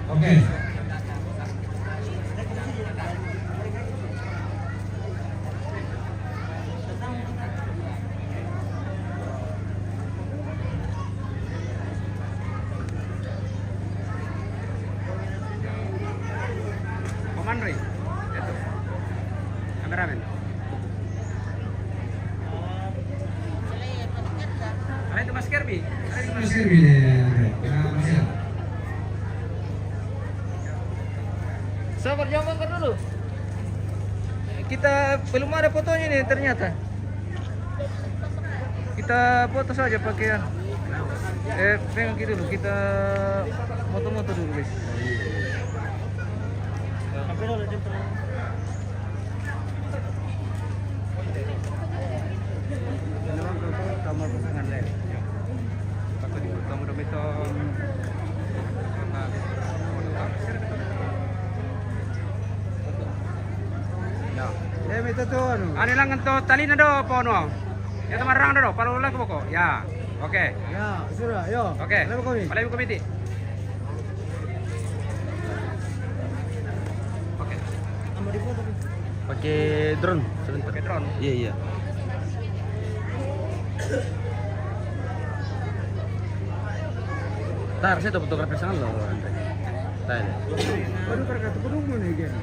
Oke. Komandri. Itu. Kameramen. Ada itu Mas Kirby. Mas Kirby deh. Mas ya. Sabar, jangan bangkar dulu. Kita belum ada fotonya nih ternyata. Kita foto saja pakai pegang gitu dulu. Kita foto-foto dulu guys. Kamar pasangan deh. Takut di kamu udah beton. Itu tuh anu. Ano lang to talina do pono. Ya tamarang do palu lang ko. Ya. Oke. Ya, sudah, yo. Oke. Kenapa kami? Palay mo komiti. Oke. Pakai drone sebentar. Pakai drone. Iya, iya. Ntar saya tuh fotografer sangat loh, Andre. Tadi. Baru berkata pedung nih gen.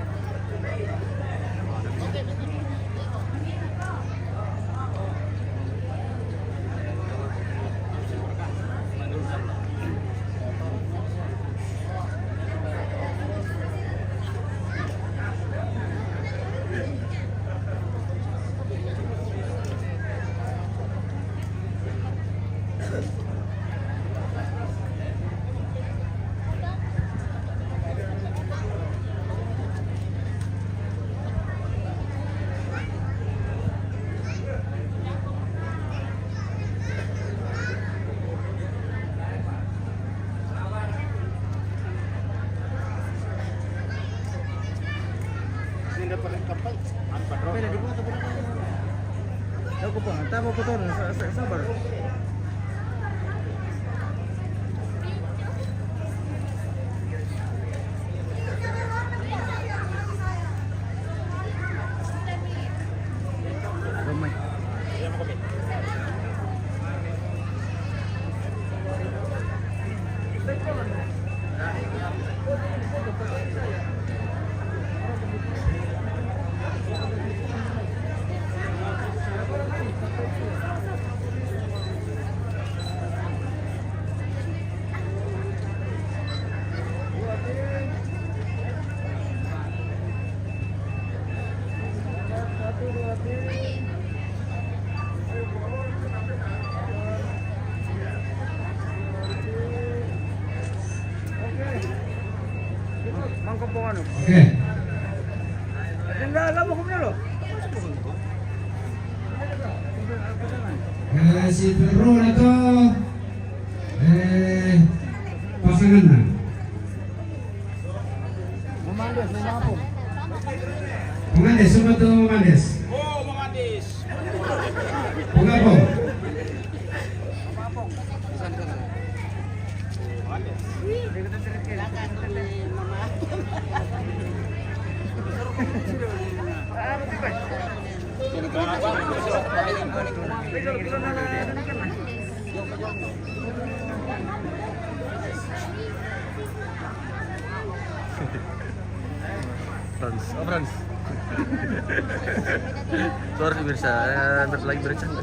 Aku pun, tak mau foto, sabar. Mangkok anu. Oke. Enggak mau kemana lo? Si Pedro atau pasangan. Memandes, memapung. Mengandes, semua tuh mengandes. Oh, mengandis. Pengapung. Frans, oh Frans. Sorry pemirsa, lagi bercanda.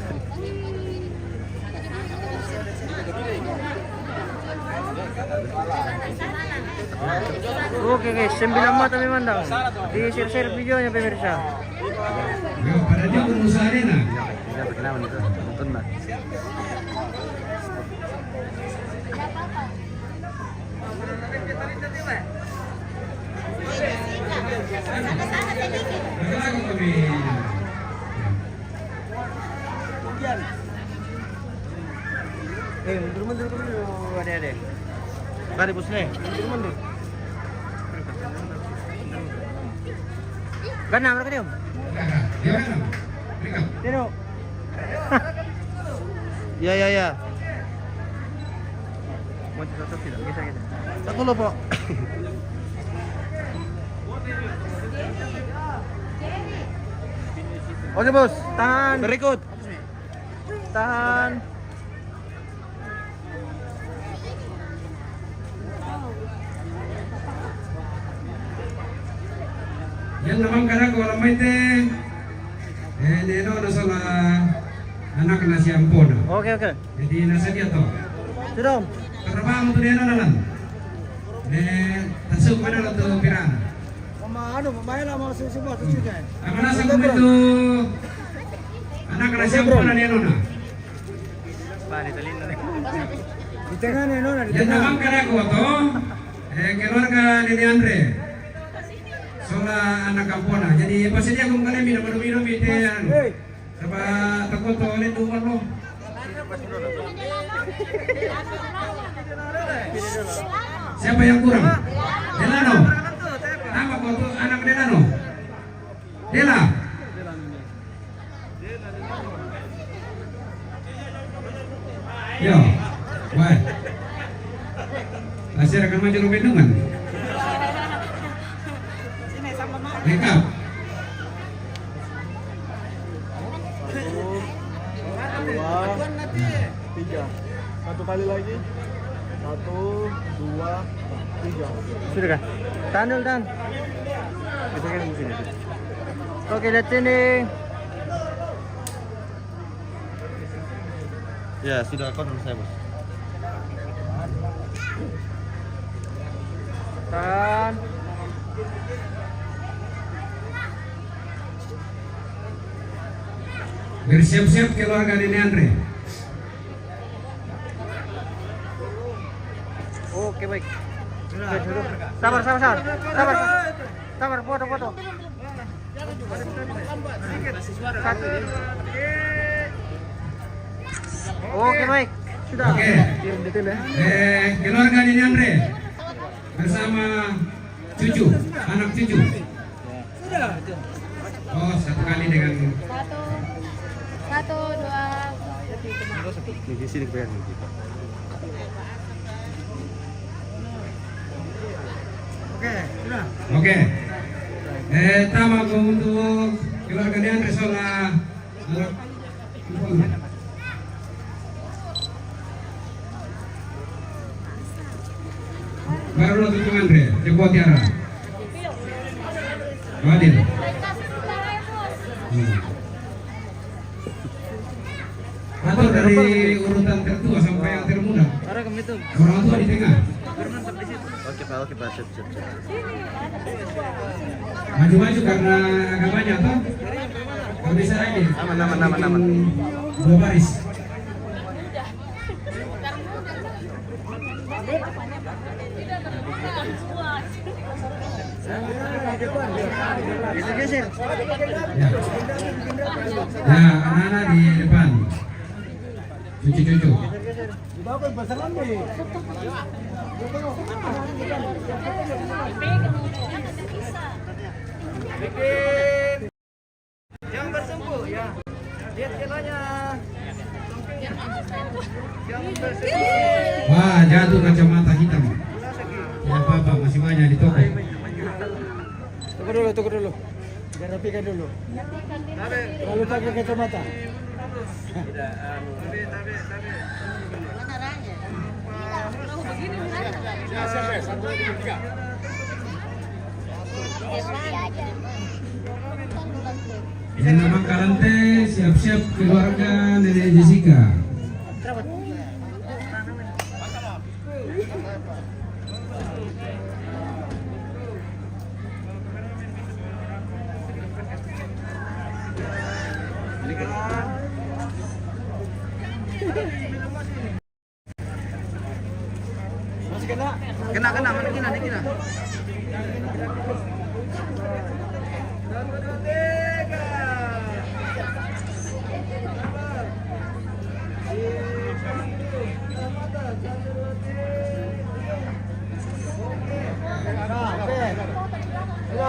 Oke guys, 9 mata memandang. Di share videonya pemirsa. Yo, pada dia berusaha nih nah. Tidak berkenalan itu, nonton mas. Mundur dulu, adek-adek. Kari busnya, mundur. Gana mereka dia. Tino. Ya. kunci satu tidak geser geser. Satu lo po. Oke bos, tahan. Berikut. Tahan. Yan naman ka na ko lamay te. Neno na sa anak na siyang po na. Oke. Jadi nasa dia to. Sudah. Trabaho mo to neno na lang. Tasuk mana lang to pirana. Mamaya lah mau semua tu juga. Ang nasa ko ito anak na siyang po na neno na. Bali talin na. Di tengah nih nona, di Yan tengah. naman ka na ko to. Keluarga ni Andre. Sola anak kampona. Jadi pasti dia kung kalian minum ite yan. Saba takot to ulit duman lo. Siapa yang kurang? Delano. Nama kau tu anak Delano. Dela. Yo, why? Masih akan maju ke Bandungan. Lengkap. Dua, tiga. Satu kali lagi. Satu, dua, tiga. Sudah kah? Tahan dulu, tahan. Geser di sini. Oke, lihat sini. Ya, sudah akun saya, Bos. Tahan. Bersiap-siap keluarga Nene Andre. Oke, baik. Sabar. Sabar, foto. Satu. Oke, baik. Sudah. Oke. Kirim detail ya. Keluarga Nene Andre bersama cucu, anak cucu. Oh, satu kali dengan Satu, dua. Di sini bayar nih. Oke. Tama ko untuk keluarga Nene Andre sola anak cucu. Baru lo tutup Andre, coba tiara. Adil. Atau dari urutan tertua sampai yang termuda. Orang kami itu. Orang tua di tengah. Oke, Pak, siap. Maju-maju karena agak banyak toh. Kalau bisa aja. Aman. Dua baris. Geser. Ya. Ya, anak-anak di depan. Cucu-cucu. Di bawah besar lagi. Bikin yang bersumpu ya. Lihat celahnya. Yang bersumpu. Wah, jatuh kacamata hitam. Ya apa-apa, masih banyak di toko. Tunggu dulu. Biar rapikan dulu. Kalau lupa pakai kacamata. Yang nama Karante siap-siap keluarga Nenek Jessica. Masih kena? Kena, mana kena.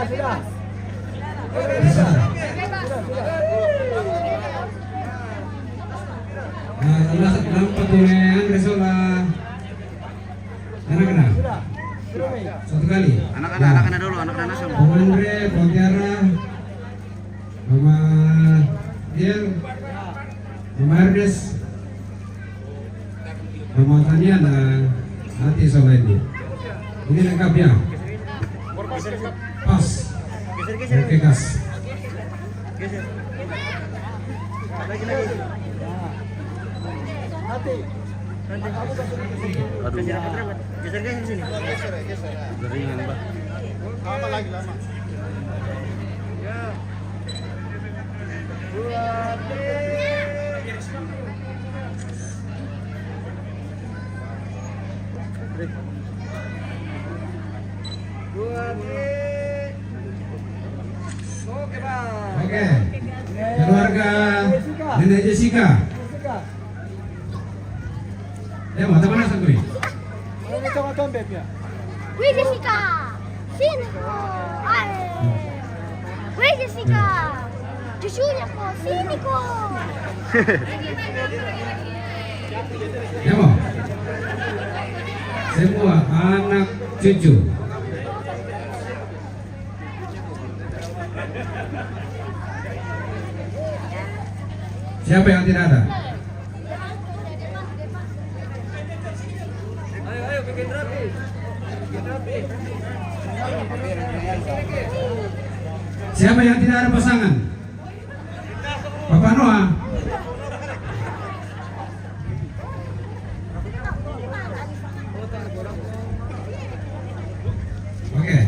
Sudah. Lampat Andre sola Sudah. Sudah, Mei. Satu kali. Anak-anak dulu, anak-anak semua. Bang Andre, Bang Tiara, Mama Diel, Mama Ernest, Mama Taniana, nanti soal ini. Ini lengkap ya. Pas. Oke gas. Geser. Lagi. Nanti. Aduh. Geser sini. Ringan, Pak. Lama lagi. Oke. Keluarga Nenek Jessica. Ya, mau teman satu ini. Ini tengah beb ya. Wih Jessica, sini kok. Wih Jessica, cucunya kok, sini kok. Ya, mau. Semua anak cucu. Siapa yang tidak ada? Ayo bikin rapi. Siapa yang tidak ada pasangan? Papa Noah. Oke.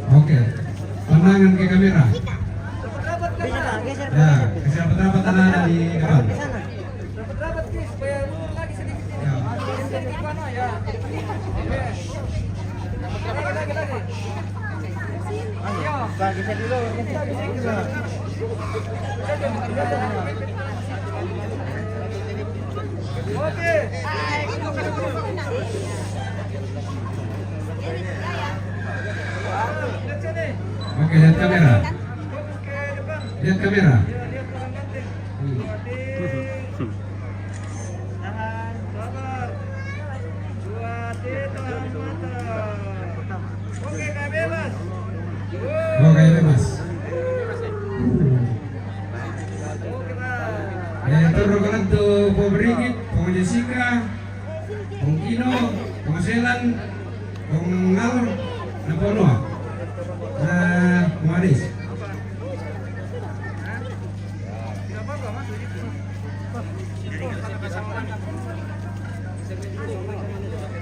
Oke. Pandangan ke kamera. Ya, kesiapan tanah ada di depan. Rapat Ki, supaya lu lagi sedikit ini. Ya. Geser ke mana ya? Oke. Lagi. Ayo. Geser dulu. Oke. Lihat sini. Oke, lihat kamera. Oke, depan. Lihat kamera. Ya, lihat orang penting. Tahan, sabar. 2D, tahan mata. Oke, Kak bebas. Oke, bebas. Oke, Pak. Ya, turun rokalan tuh Bob Rigit, Pong Jessica, Pong Kino, Pong Selan, Pong Ngal, Pong Noah, Pong Aris. Tidak apa-apa, Mas.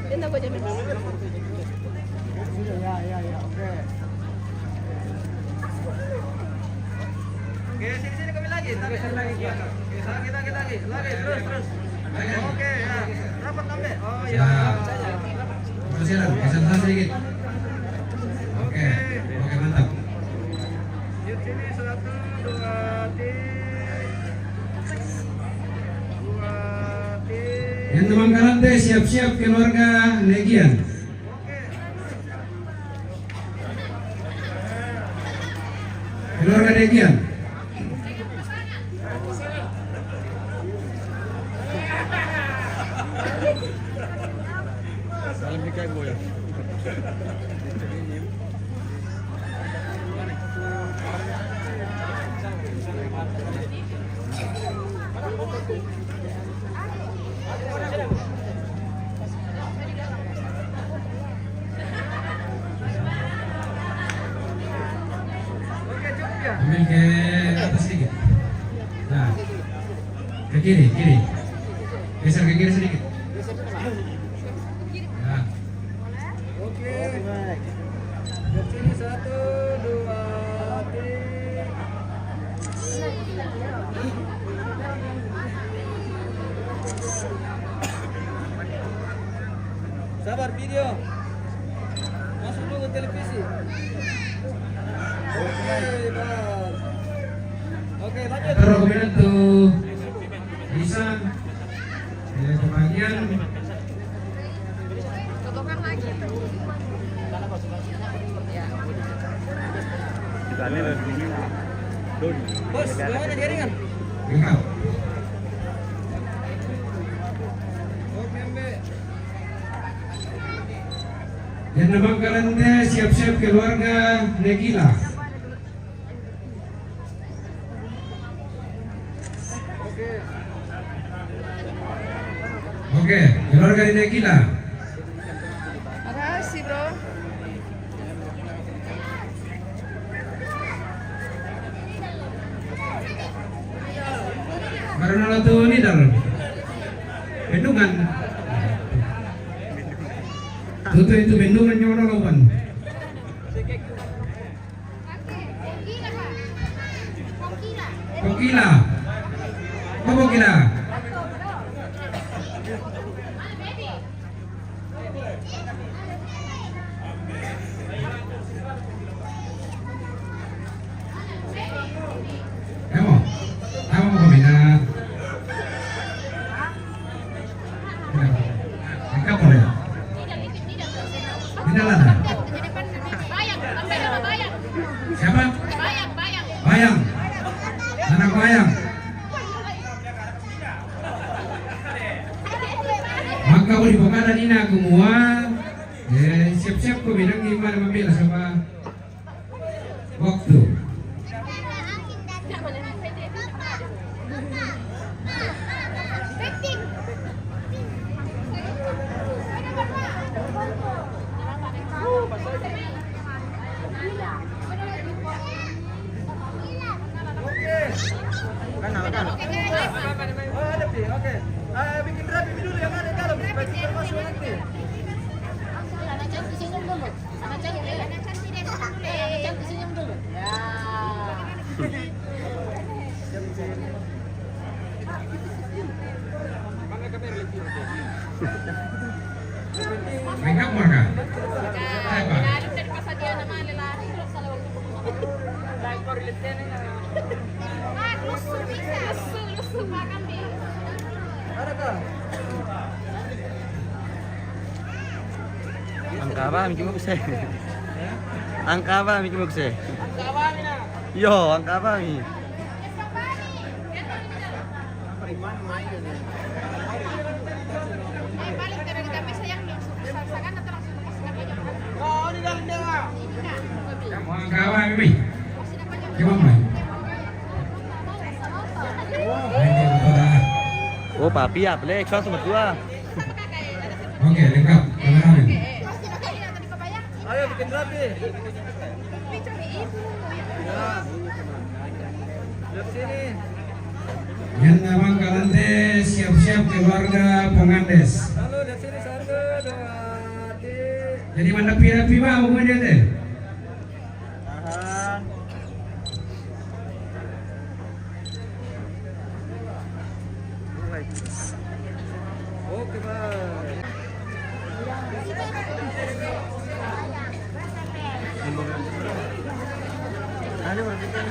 Tinta ko dyan. Ya. Oke. Oke, sini kami lagi. Lagi. Terus. Oke, ya. Rapat ambil. Oh, ya. Pong Selan, geser sedikit. Oke, mantap. Lihat sini 1, 2, 3. Yang teman karate siap-siap keluarga Legian. Keluarga Legian. Salam kayak gue ya. Ambil ke atas sedikit. Nah, ke kiri. Geser ke kiri sedikit. Nah, Oke. Lihat sini 1, 2, 3. Sabar video. Masuk dulu televisi. Oke, Bang. Oke, lanjut. taruh kemudian tuh bisa pembagian. Tutupan lagi. Kita ini Bos, gimana jaringan? Lengkap. Oke, Mbak. Yang nama kalante siap-siap keluarga Negila. Oke, keluarga di Negila. Makasih, Bro. Karena itu ini dalam bendungan. Tutu itu bendungan nyono lawan. Kokila. Apa kokila? Kamu mau minat? Lengkap boleh? Tidak ada. Siapa? Bayang. Anak bayang. Maka boleh buka dan ini aku mua. Siap-siap kau bilang gimana membela sama waktu. Kan. Oh, ada sih. Oke. Bikin rapi dulu yang ada di dalam supaya kita masuk nanti. Lengkap mereka? Apa? Adakah? Angka apa mikir mo sih? Angka apa mikir mo sih? Yo, angka apa mi? Mau angka apa mi? Gimana? Oh, papi ya, Plek, langsung berdua. Oke, lengkap. Kameramen. Ayo bikin rapi. Ya. Lihat sini. Yang nama kalante siap-siap keluarga pengandes. Lalu lihat sini satu, dua, tiga. Jadi mana rapi mah umumnya teh? Tahan. Oke, bye. Ada berarti kan?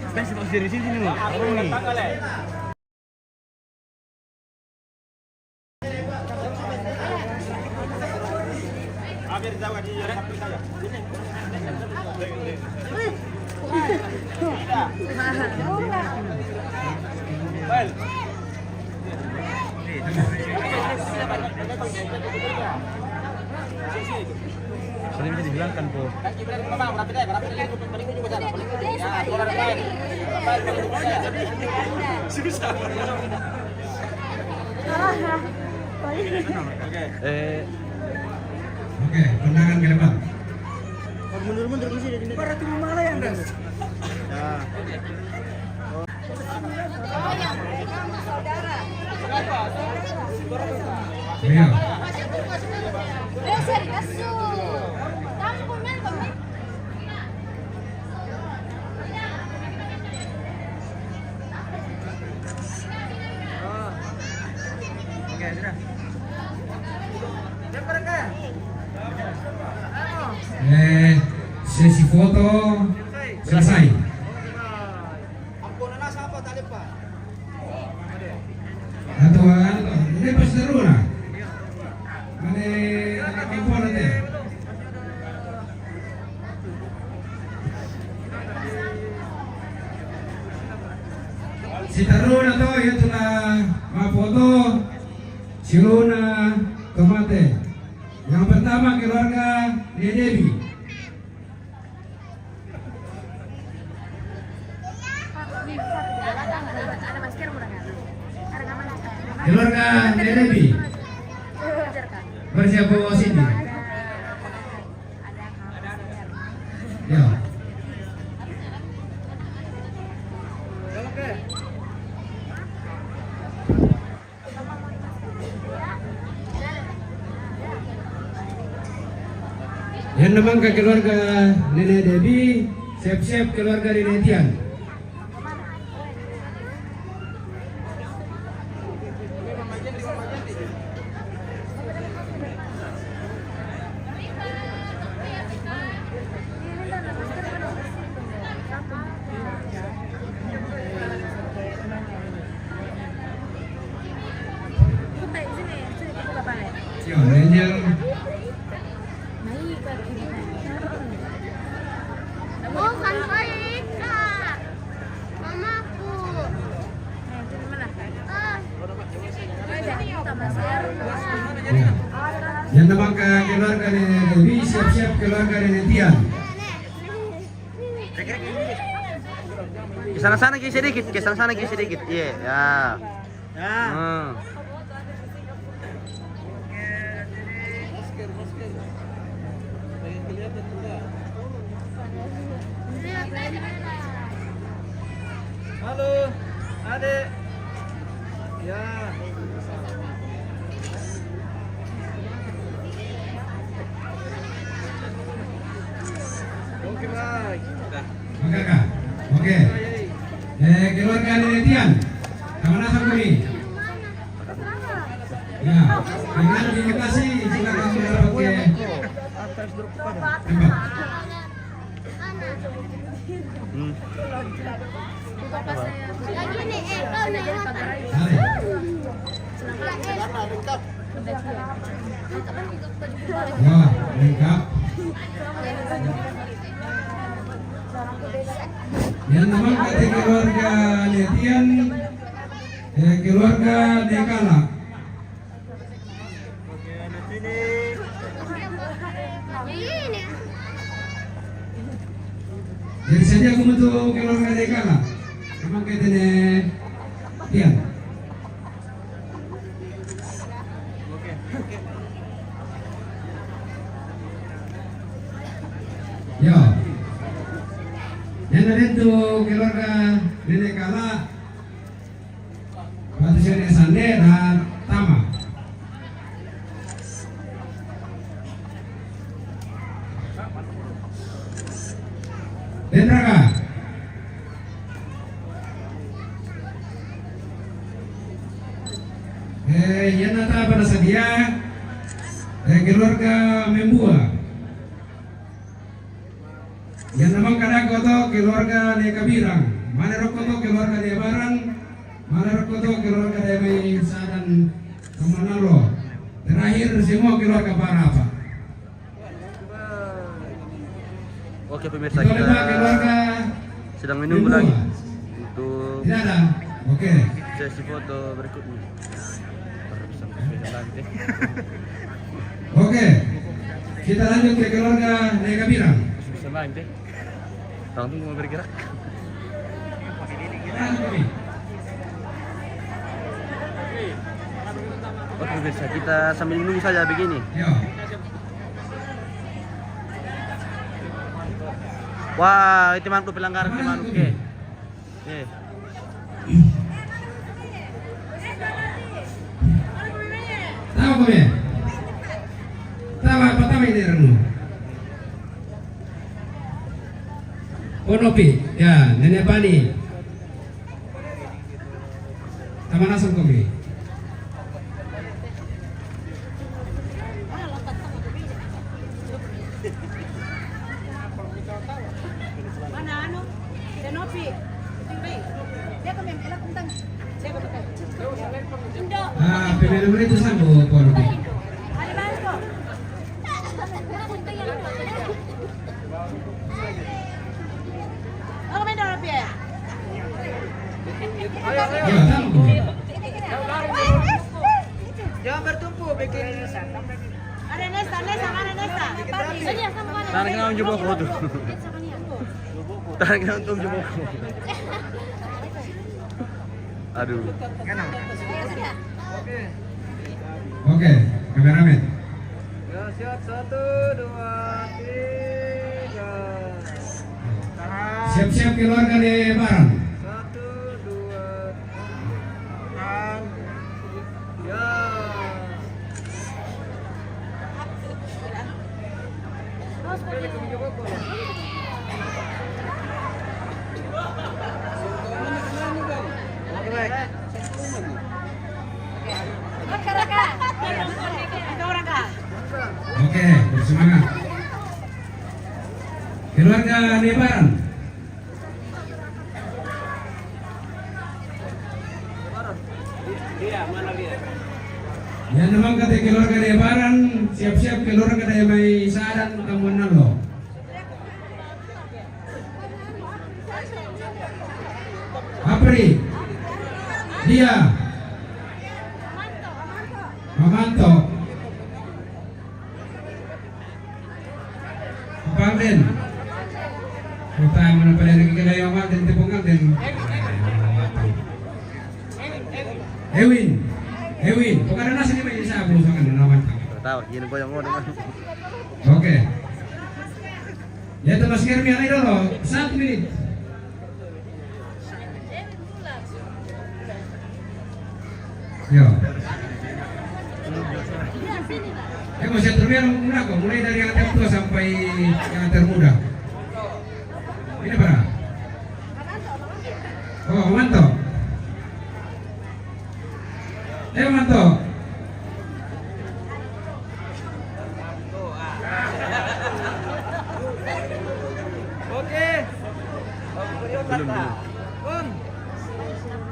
Spesies masih dari sini nih, apa nih? Sudah bisa dihilangkan po. Oke, pandangan ke depan. Mundur-mundur ke sini. Para tim mana yang das? Ya. Iya. Oke, sudah. Siapa mereka? Sesi foto selesai. Ampun, nasa apa tadi, Pak? Atau ini pas seru nah. Mana anak kampung nanti? Si Taruna to, ito na mafoto. Si Luna Tomate. Yang pertama keluarga ni Debbie. Keluarga ni Debbie. Bersiap bawa sini. Ya. Yang naman ke keluarga Nenek Debbie, siap-siap keluarga Nenek Tian. Yo, Angel. Oh, kan baik, Kak. Mamaku. Ya. Yang naman ke keluarga Nenek Debbie, siap-siap keluarga Nenek Tian. Ke sana-sana lagi sedikit, ke sana-sana lagi sedikit. Iya, ya. Hmm. Halo, adek. Ya. Oke, baik. Oke, Kak. Oke. Keluarga Nenek Tian. Kemana Sakuri? Ya, dengan dikasih silakan saudara pakai tembak. Hmm. Lagi nih, kau nih. Wah, lengkap. Yang nama kata keluarga Netian, keluarga Dekala. Ini. Jadi saja aku untuk keluarga Dekala. Emang kata Netian. Ya. Yang ada itu keluarga Nenek Kala, Batu Sene Sande dan Tama. Dendraka. Yang nata pada sedia keluarga Membua. Yang namang kada koto keluarga Neka Birang, mana rokoto keluarga Dia Barang, mana rokoto keluarga Dia Mai Sadan Kamanalo. Terakhir semua keluarga Parapa. Oke pemirsa, Itu kita adalah keluarga sedang menunggu Membua. lagi untuk Tidak ada. Oke. sesi foto berikutnya. Oke. Kita lanjut ke keluarga Neka Birang. Bisa main deh. Orang tunggu mau bergerak. Oke pemirsa, kita sambil menunggu saja begini. Ya. Wah, itu mantu pelanggaran di mantu ke. Tahu kami? Tahu apa tahu ini Renu? Ponopi, ya, Nenek Bani. Taman Asam kami. Mana anu? Denopi. Dia kami elak tentang. Saya betul. Indo. Ah, pemilihan itu sambut Ponopi. Ada baru kok. Oh, kami denopi ya. Ayo, ayo. Ya, tamu. Jangan bertumpu bikin. Ada Nesta, mana Nesta? Sini sama mana? Tahan kena unjuk boko tuh. Tahan kena unjuk boko. Aduh. Oke. Oke, kameramen. Ya, siap 1, 2, 3. Tahan. Siap-siap keluarga Lebaran. 1, 2, tahan. Ya. Pilih ke video boko. Oke, baik. Oke, bersemangat. Keluarga Lebaran. Yang memang kata keluarga Lebaran, siap-siap keluarga dari Mai Sadan Tamunan lo. Apri, dia, Mamanto, Pangden, kita menempatkan lagi ke dalam dan tepungan dan Ewin, bukan ada nasi ni bagi saya belum sangat nawan. Tahu, gini po yang mau dengan. Oke. Ya Mas Kermi ini dulu, 1 menit. Yo. Masih terbilang muda kok, mulai dari yang tertua sampai yang termuda. Ini berapa? Oh, mantap. Mantap. Oke. Belum. Bun.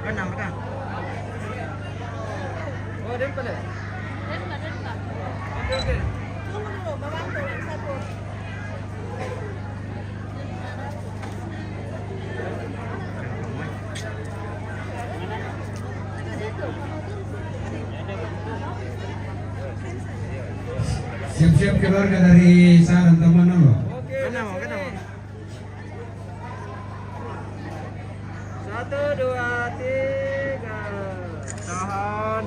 Kenang kan? Oh, dempel ya? Oke, oke. Siap-siap keluarga dari Saran Tamunan lo. Oke, kenang. 1, 2, 3. Tahan.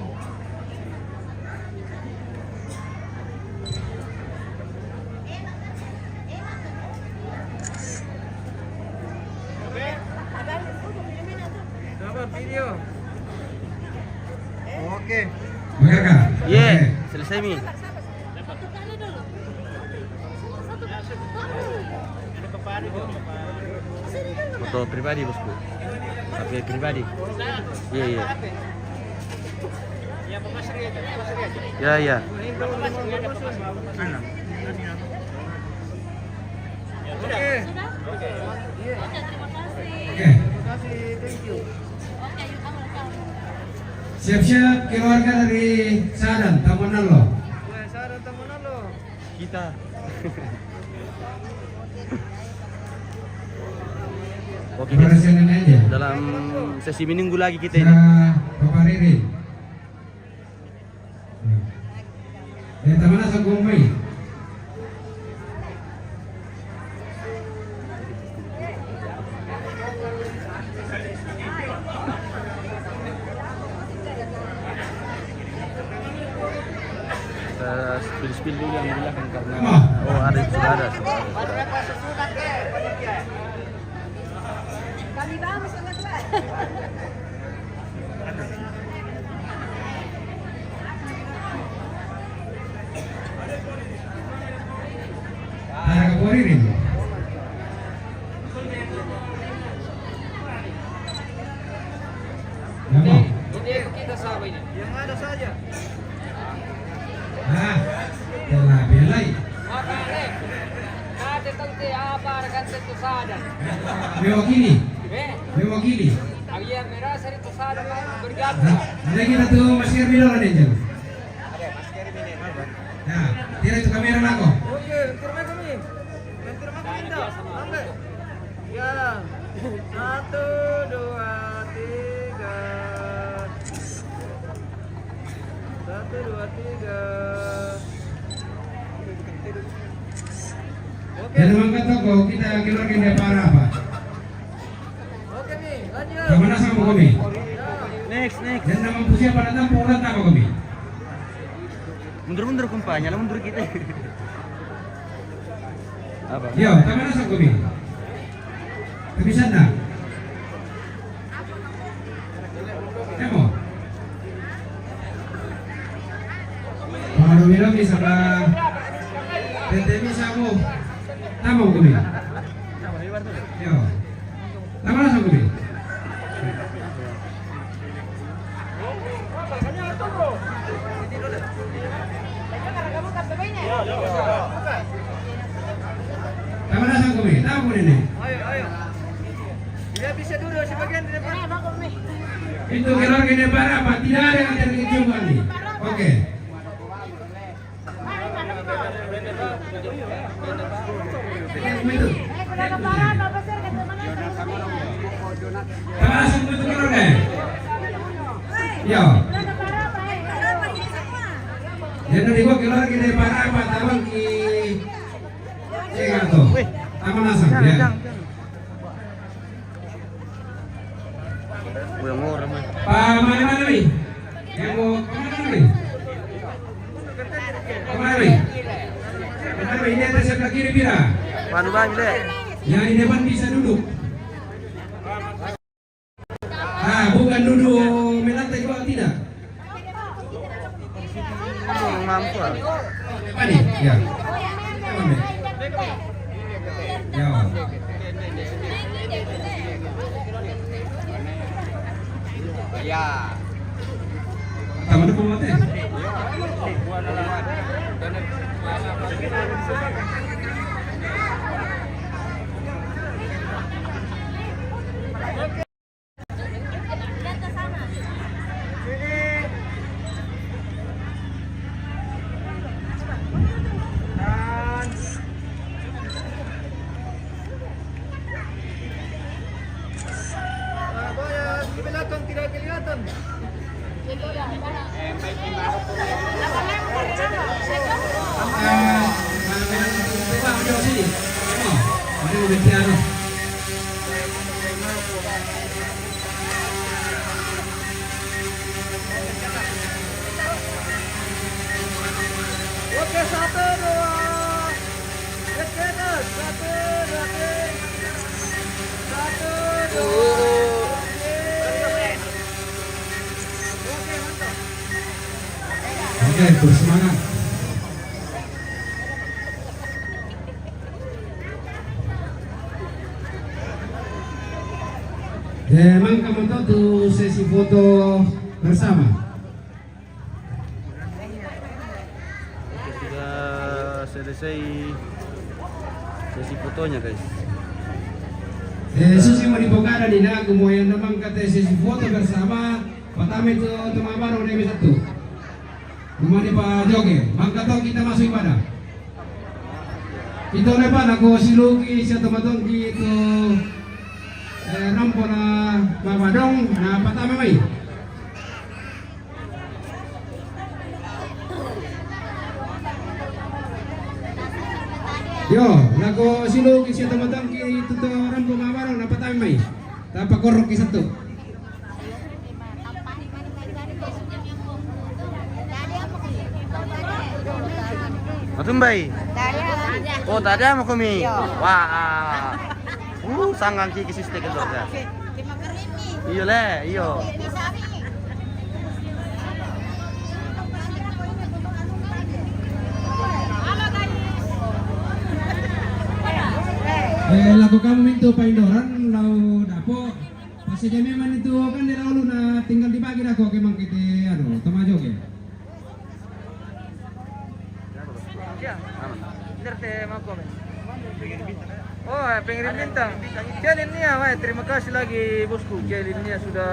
Dapat video. Oke. Magarka. Ye, selesai mi. Foto pribadi bosku. HP pribadi. Iya, iya. Ya, ya. Oke. Oke. Terima kasih. Thank you. Siap-siap keluarga dari Saran Tamunan lo. Ya, saran temenan lo. Kita. Oke, guys. Presiden aja. Dalam sesi menunggu lagi kita ini. Bapak Riri. Tamunan sa Gumay. Kita spill dulu yang di belakang karena Oh. ada sudah ada. Kami vamos a la Ada Bapak Riri. Nama. Yang ada saja. Telah belai. Mewakili. Mewakili. Ada kita tuh Mas Kermi dulu nih Jel. Ya, tira itu kamera nako. Oke, terima kami. Terima kami dah. Angkat. Ya. 1, 2, 3. Dan mangkat toko kita keluarga dia para apa? Oke nih, lanjut. Kemana sama kami? Next. Dan nama pusia pada tamu urat apa kami? Mundur kumpanya, lah mundur kita. Apa? Yo, kemana sama kami? Tapi sana. Emo. Kalau bilang bisa bah, tetemi samu, tamu kami. Yo, kemana sama kami? Kemana sama kami? Tamu ini. Ayo. Dia bisa dulu sebagian di depan. Itu keluarga dia para apa? Tidak ada yang terkecuali nih. Oke. Kemana sama itu keluarga? Yo. Jadi di gua keluarga dia para apa? Tawang ki. Cek tuh. Taman asam ya. Yang murah mah. Mana nih? Yang mau kemana nih? Kemana nih? Kemana ini atas sebelah kiri pira? Panu bang le. Yang di depan bisa duduk. Bukan duduk melantai juga tidak. Yang mampu. Apa nih? Ya. Apa nih? Ya. Ya. Taman depan mati. Di belakang tidak kelihatan. Oke, 1, 2. Get better. 1, 2. 1, 2. Oke, bersemangat. Memang kamu tahu tuh sesi foto bersama. Oke, sudah selesai sesi fotonya guys. Sesi mau dibuka di aku mau yang memang kata sesi foto bersama. Pertama itu teman baru dari satu. Rumah di Pak Joge, maka tahu kita masuk ibadah. Itu lepas aku siluki si teman-teman gitu. Rampona babadong, nah pertama mai. Yo, lagu siluki si teman-teman gitu tuh rampona babadong, nah pertama mai. Tanpa korok satu. Matumbai. Oh, tadi mau kami. Wah. Sanggang kiki sistem ke dorga. Iya le, iyo. Lagu kamu itu paindoran lau dapo. Pas aja memang itu kan di lalu na tinggal di pagi dah kok kemang kita toma joge. Ya, bener teh mau Oh, pengirim bintang. Jalinnya, wah, terima kasih lagi bosku. Jalinnya sudah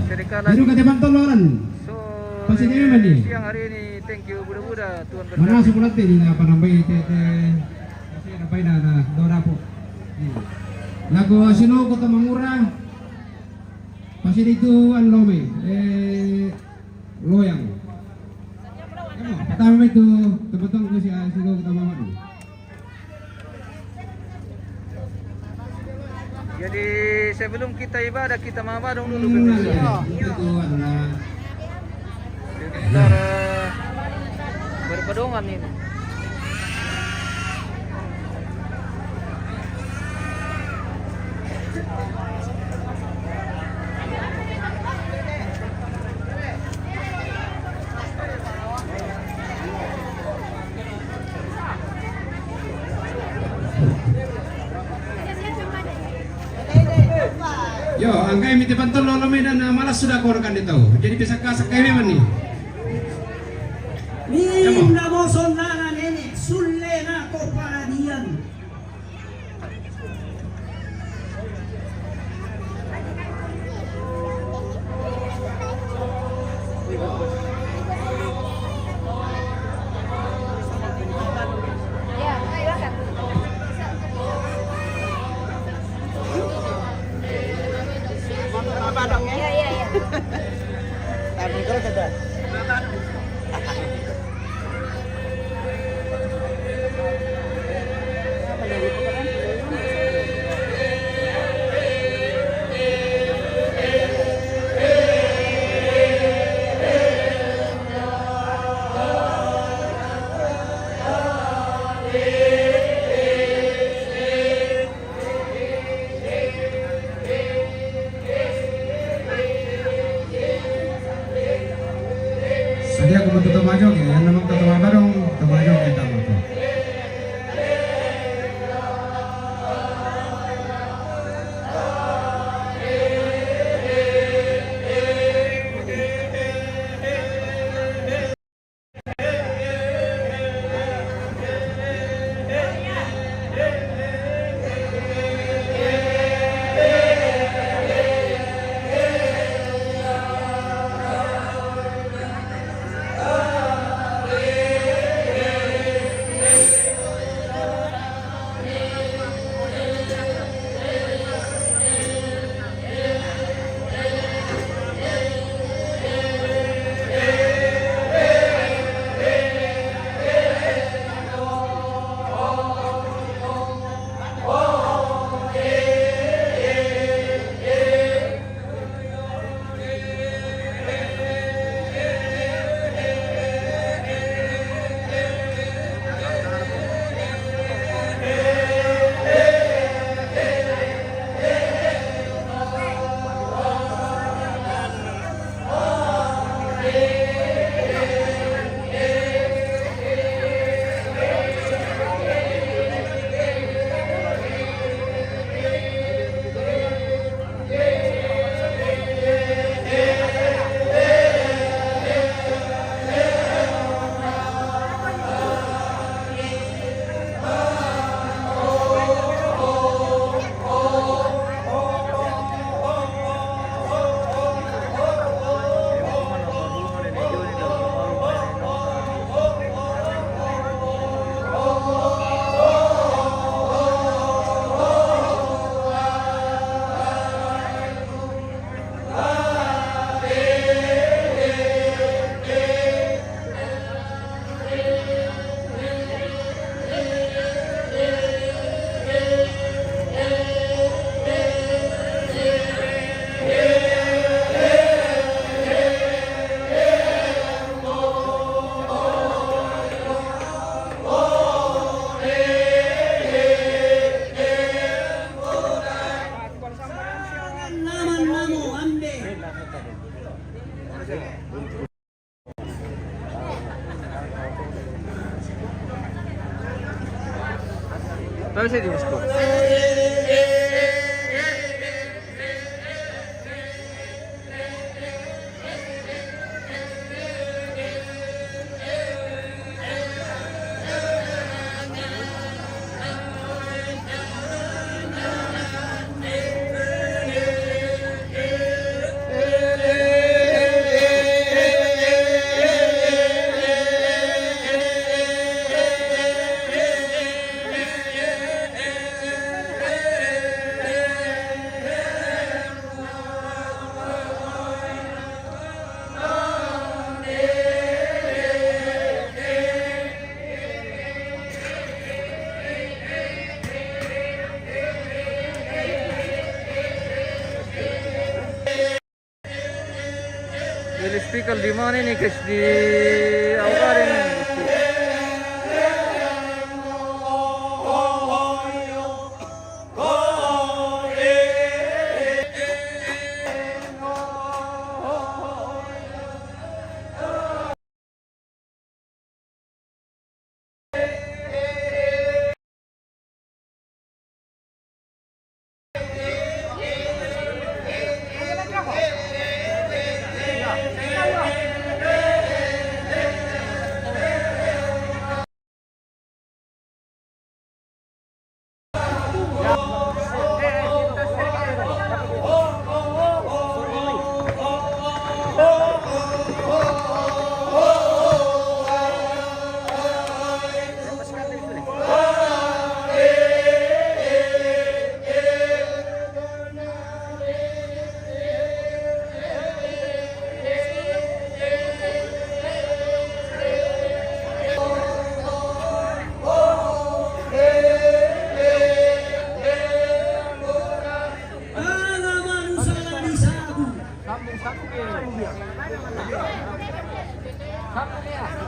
sedekah lagi. Biru kata bantu loran. So, Pasti dia memang dia. siang hari ini, thank you budak-budak Tuhan berkati. Mana sebulan teh ini apa nambai teh pasti nambai na dora po. Lagu sino kota mangura. Pasti itu an lome loyang. Pertama itu teman-teman ku si kota mama. Jadi sebelum kita ibadah kita mabadong dulu Nah, pemirsa. itu adalah Sebentar berbedongan ini. yo angkai miti bantul lolo medan malas sudah korkan itu. Jadi bisa kasak kayak mana nih? Minda mo sondangan ini sulle na ko paradian. Iya, iya, iya. Tapi kalau sudah Sadia aku tutup majok ya, yang namanya tutup barong, tutup majok kita tuh. Tapi saya di Moskow. Willis Pickle di mana ini guys? Di Aukarin.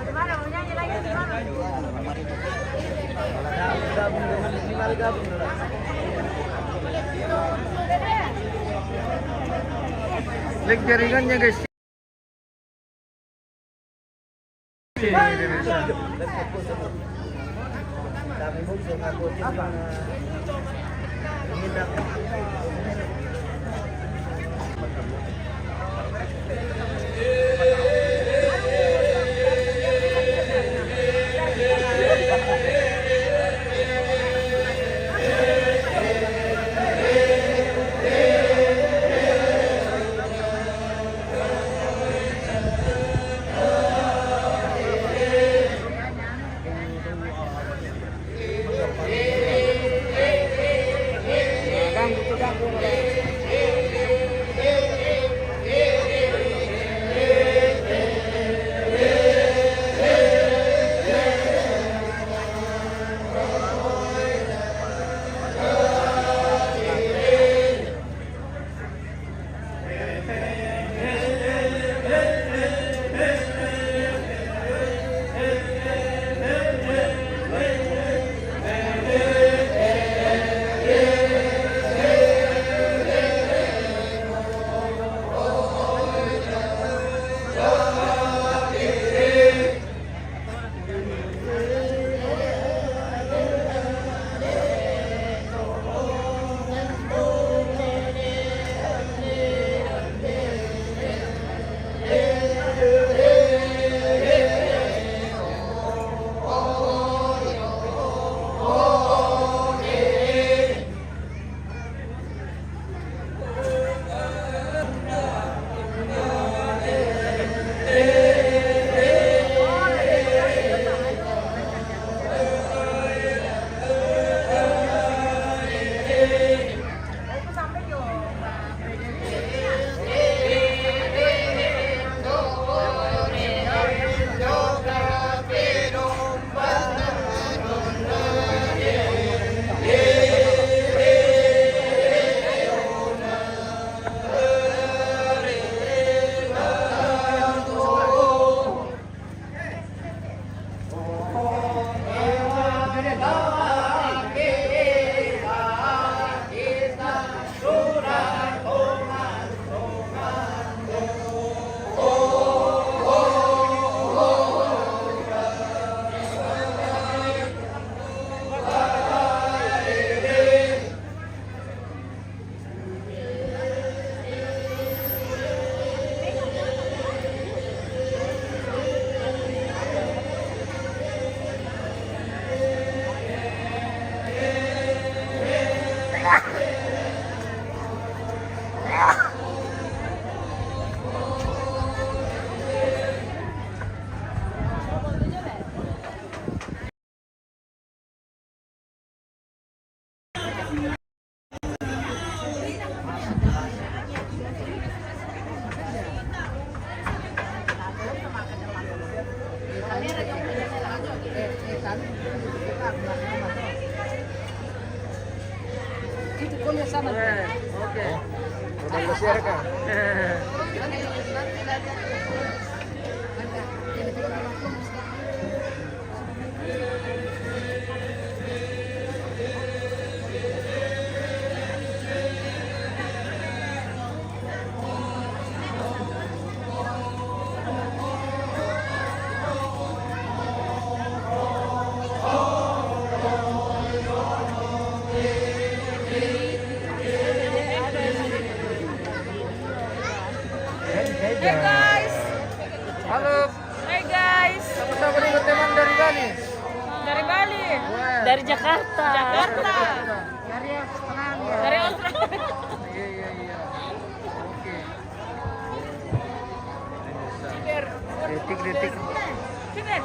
Gimana mau nyanyi lagi gimana? Lek jaringannya guys. Itu kuliah sama. Oke. Share ka. Hey guys. Halo, Hey guys. sama-sama nih teman dari Bali. Dari Bali. Dari Jakarta. Jakarta. Dari Australia. Dari Australia. Iya. Oke. Detik. Sini.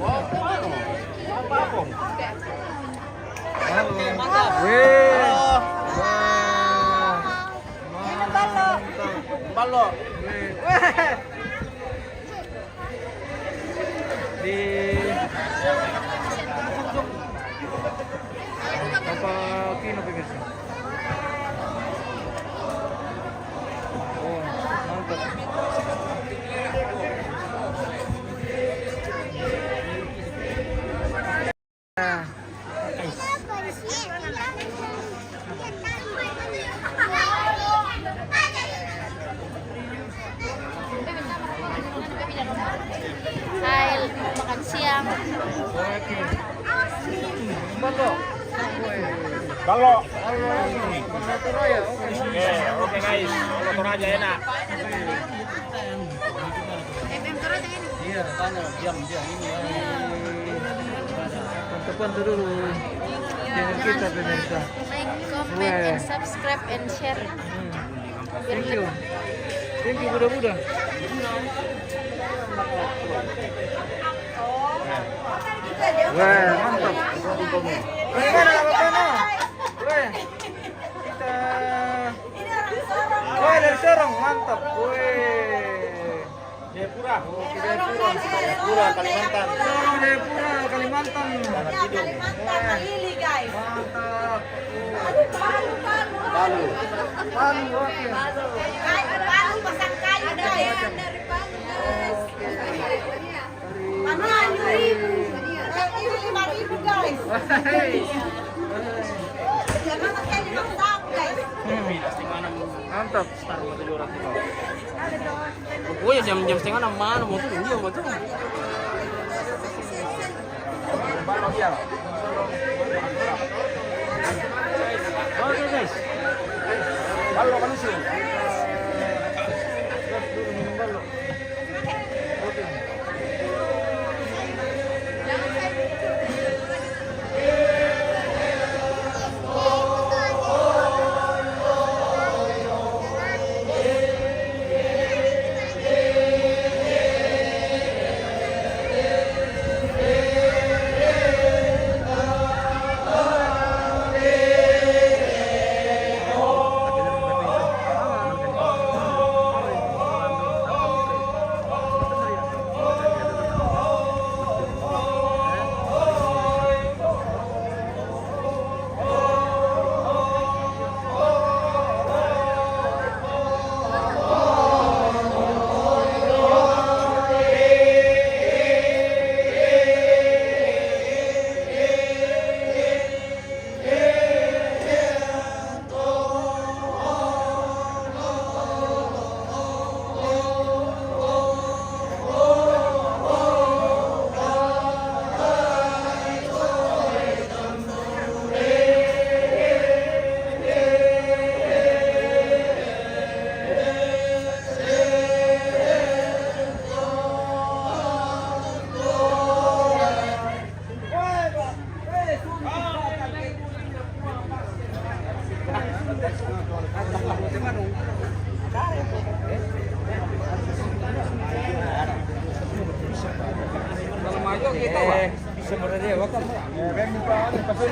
Halo. Weh. Ini balo. Balo. Weh. Di apa kino pemirsa? Oh, mantap. Hai, makan siang. Oke. Balo. Kalau Balo Toraya. Oke. oke guys, motor aja enak. Iya, diam ini. Teman dulu. Dengan kita pemirsa. Like, comment, and subscribe and share. Thank you. Thank you Buddha. Wah, mantap. Bagaimana? Wah, kita. Wah, dari Sorong, mantap. Wih. Jayapura. Oke, Jayapura. Jayapura, Kalimantan. Sorong, Jayapura, Kalimantan. Kalimantan Lili guys. Mantap. Palu. Palu, oke. Palu pasang kayu guys. Dari Palu guys. Palu 5.000. Ini 5.000 guys. Hei. Jangan pakai 5 tahun guys. Mantap. Pokoknya jam-jam setengah 6 mana motor dia motor. Balo dia. Oke guys. Balo kan sih.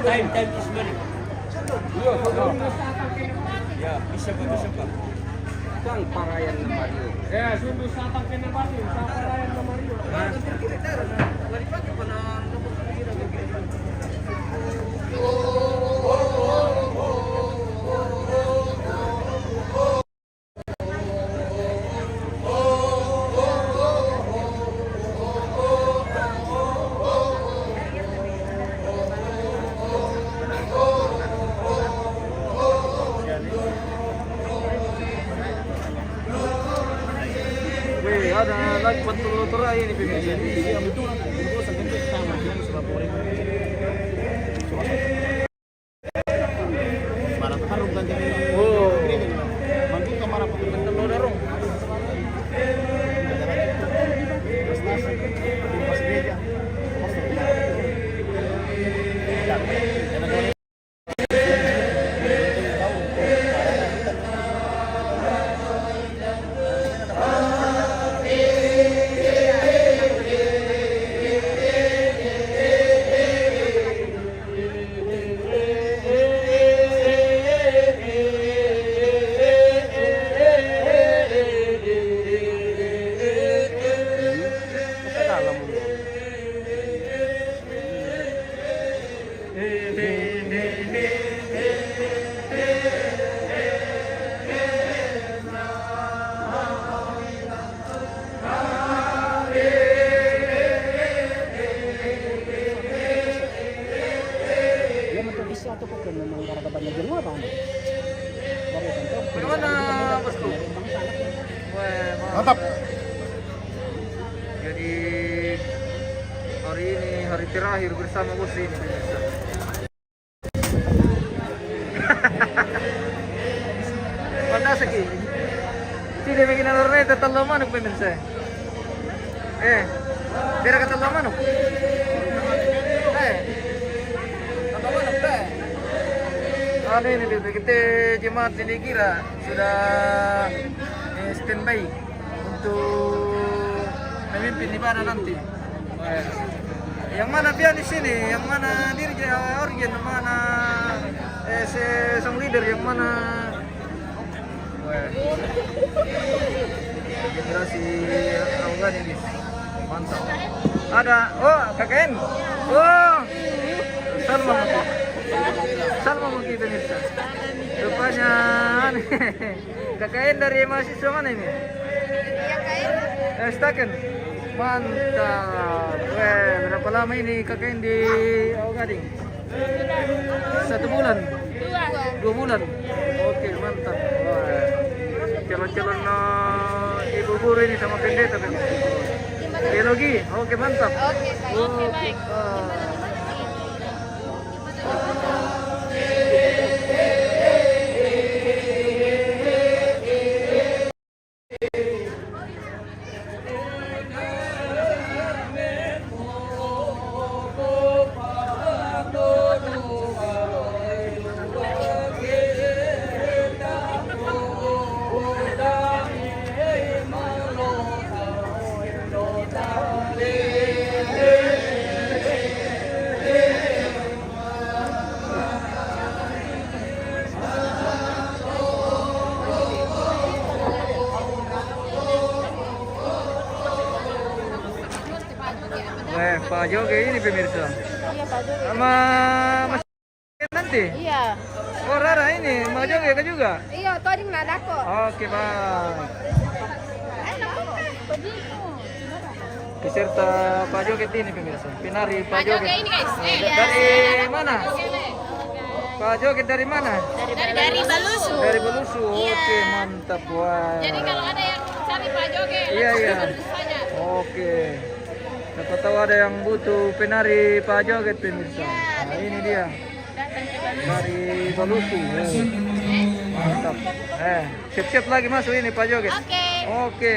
Time is money. Ya, bisa Pak. Kang parayan na Mario. Ya, sundu sa tangkin ng Mario, sa parayan ng Mario. ada lagi betul loterai ini pemirsa. Iya betul. Itu sampai sama yang Surabaya. Barang harum kan jadi. Oh. Bantu kamera Pak. Betul lo dorong. Prestasi. Pas gereja. Dia mentok isi atau bukan memang gara-gara jeruk apa? Bagaimana bosku? Mantap. Jadi hari ini hari terakhir bersama bos ini pemirsa. Panas lagi. Tidak bikin alurnya tetap manuk pemirsa. Biar kata manuk. Ano ini kita jemaat ini kira sudah standby untuk memimpin ibadah nanti. Yang mana pian di sini, yang mana diri organ, yang mana song leader, yang mana generasi Afgan ini mantap. Ada, KKN, Salma mungkin pemirsa. Rupanya KKN dari mahasiswa mana ini? Staken. Mantap. Berapa lama ini KKN di Gading? 1 bulan? 2 bulan? Oke, mantap. Calon-calon ibu guru ini sama pendeta pemirsa. Biologi? Oke, mantap. Oke, baik. Pak Joge ini pemirsa. Iya, Pak Joge. Sama Mas nanti. Iya. Oh Rara ini, Mas Joge kan juga? Iya, tadi nggak kok. Oke baik. Peserta Pak Joget ini pemirsa. Penari Pak Joget. ini guys. Dari mana? Pak Joget dari mana? Dari Balusu. Dari Belusu. Iya. Oke mantap wah. Jadi kalau ada yang cari Pak Joge, Iya, iya. langsung saja. Oke. Siapa tahu ada yang butuh penari Pak Joget pemirsa. Nah ini dia. Dari Belusu. Mantap. Siap-siap lagi masuk ini Pak Joget. Oke. Oke.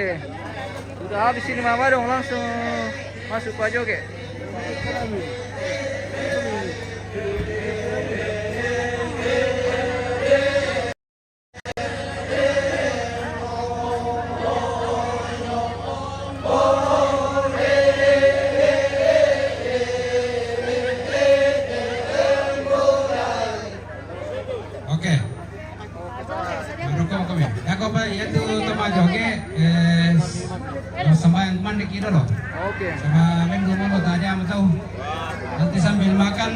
Sudah habis ini Mama dong langsung masuk Pak Joget. Oke. Mendukung kami. Ya kau pak, itu teman joge sama yang mandi kira loh. Oke. Sama minggu mau tanya tahu. Nanti sambil makan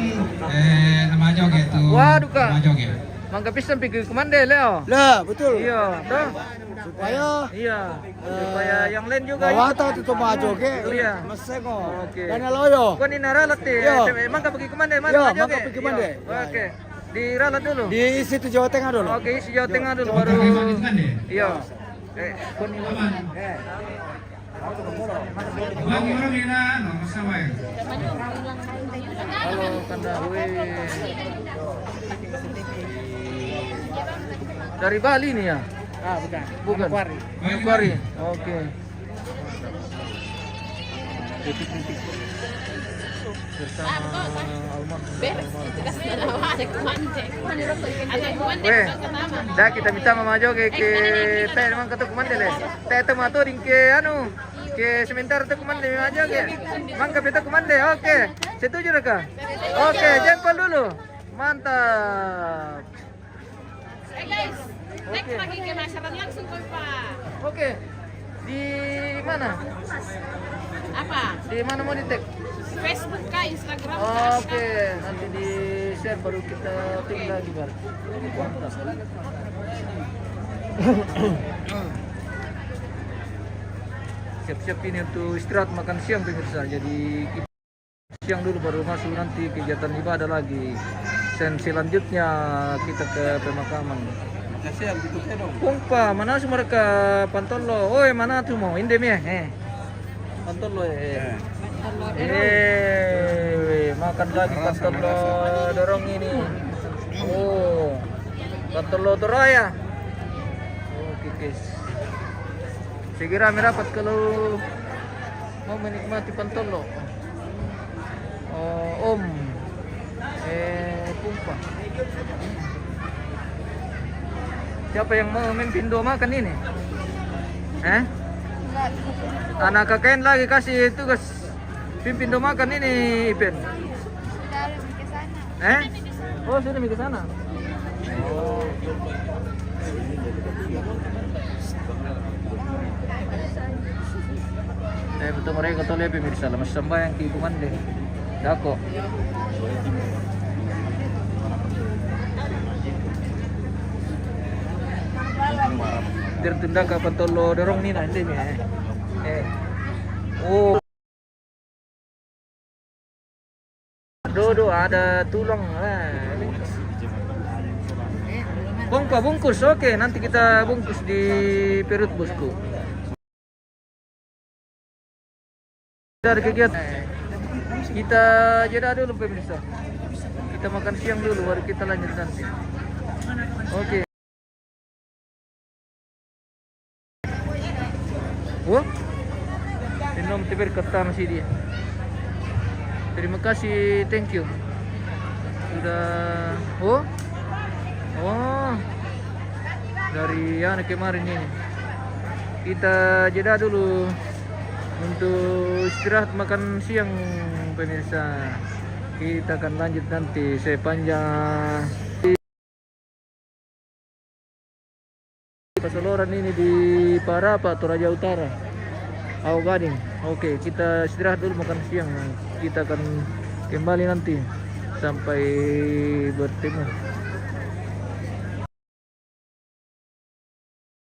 nama joge itu. Waduh, Kak. Nama joge. Mangga pisang pergi ke mana Leo? Lah, betul. Iya, dah. Supaya Iya. Supaya yang lain juga. bawata itu maju ke. Iya. Masego. Oke. Karena loyo. Kau ini naralat Iya. Mangga pergi ke mana? Mana Iya, Pak Joge? mangga pergi ke mana? Iya. Oke. Di ralat dulu. Di situ Jawa Tengah dulu. Oke, isi Jawa Tengah dulu Oke, baru. itu kan deh. Iya. Kau ini Aman. Bagi orang ini ano, sama ya. Halo Kanda, dari Bali nih ya? Ah, bukan. Bukan. Manokwari. Manokwari. Oke. Bersama Weh, dah kita minta Mama Joge ke teh memang ketuk kumande le. Teh teh mato ding ke anu ke sebentar tu kumande Mama Joge. Mangga beta kumande. Oke. Setuju reka? Oke, jempol dulu. Mantap. Guys, next Oke. lagi ke masyarakat langsung kok Pak. Oke. Di mana? Apa? Di mana mau di tag? Facebook kah, Instagram Oke, nanti di share baru kita tim lagi bar. Mantap. Siap-siap ini untuk istirahat makan siang pemirsa. Jadi kita siang dulu baru masuk nanti kegiatan ibadah lagi. Dan selanjutnya kita ke pemakaman. Kasih yang tutupnya dong. Kumpa, mana sih mereka pantolo? Oi, mana tuh mau? Indem ya? Pantolo ya. Makan lagi pantolo dorong ini. Oh, pantolo doraya. Oke, guys. Segera merapat kalau mau menikmati pantolo. Oh, Om. Kumpa. Siapa yang mau memimpin doa makan ini? Anak kakek lagi kasih tugas pimpin doa makan ini, Ipen. Sudah ke sana. Oh, sudah ke sana. Oh. Betul mereka toleh pemirsa, lemas sembahyang ke ibu mande. Dako. Tertunda kapan tolo dorong ni nanti ni Oh. Dodo ada tulang Bongka bungkus, oke nanti kita bungkus di perut bosku. Dari kegiatan kita jeda dulu pemirsa. Kita makan siang dulu baru kita lanjut nanti. Oke. Wah, minum tibir kata masih dia. Terima kasih, thank you. Sudah, dari yang kemarin ini. Kita jeda dulu untuk istirahat makan siang pemirsa. Kita akan lanjut nanti sepanjang Pasoloran ini di Parapa, Toraja Utara, Awu Gading. Oke, kita istirahat dulu makan siang. Kita akan kembali nanti sampai bertemu.